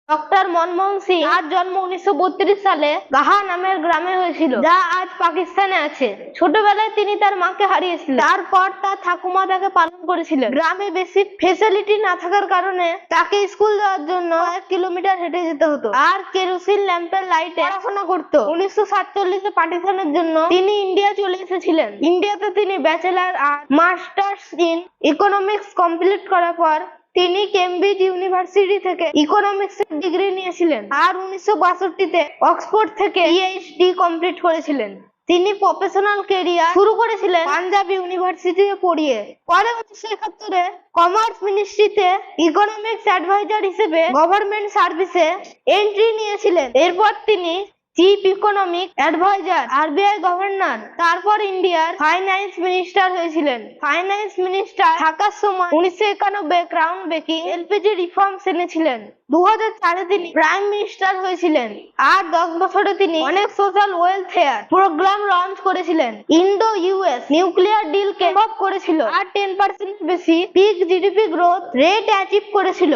Doctor Manmohan Singh তার জন্ম 1932 সালে গাহা নামের গ্রামে হয়েছিল, যা আজ পাকিস্তানে আছে। ছোটবেলায় তিনি তার মাকে হারিয়েছিলেন। তারপর তার ঠাকুমা তাকে পালন করেছিলেন। গ্রামে বেশি ফেসিলিটি না থাকার কারণে তাকে স্কুল যাওয়ার জন্য কয়েক কিলোমিটার হেঁটে যেতে হতো আর কেরোসিন ল্যাম্পের লাইটে পড়াশোনা করতো। 1947 পাকিস্তানের জন্য তিনি ইন্ডিয়া চলে এসেছিলেন। ইন্ডিয়াতে তিনি ব্যাচেলর আর মাস্টার্স ইন ইকোনমিক্স কমপ্লিট করার পর তিনি কেমব্রিজ ইউনিভার্সিটি থেকে ইকোনমিক্স এর ডিগ্রি নিয়েছিলেন আর 1962 অক্সফোর্ড থেকে পিএইচডি কমপ্লিট করেছিলেন। তিনি প্রফেশনাল ক্যারিয়ার শুরু করেছিলেন পাঞ্জাব ইউনিভার্সিটিতে পড়িয়ে। পরে 1971 কমার্স মিনিস্ট্রিতে ইকোনমিক্স অ্যাডভাইজার হিসেবে গভর্নমেন্ট সার্ভিসে এন্ট্রি নিয়েছিলেন। এরপর তিনি chief economic adviser, RBI governor, তারপর ইন্ডিয়ার ফাইন্যান্স মিনিস্টার হয়েছিলেন। ফাইন্যান্স মিনিস্টার থাকার সময় 1991 গ্রাউন্ড ব্রেকিং এলপিজি রিফর্মস এনেছিলেন। 2004 তিনি প্রাইম মিনিস্টার হয়েছিলেন আর 10 বছরে তিনি অনেক সোশ্যাল ওয়েলফেয়ার প্রোগ্রাম লঞ্চ করেছিলেন। ইন্দো ইউএস নিউক্লিয়ার ডিল কে সম্ভব করেছিল আর 10% বেশি peak GDP growth rate achieve করেছিল।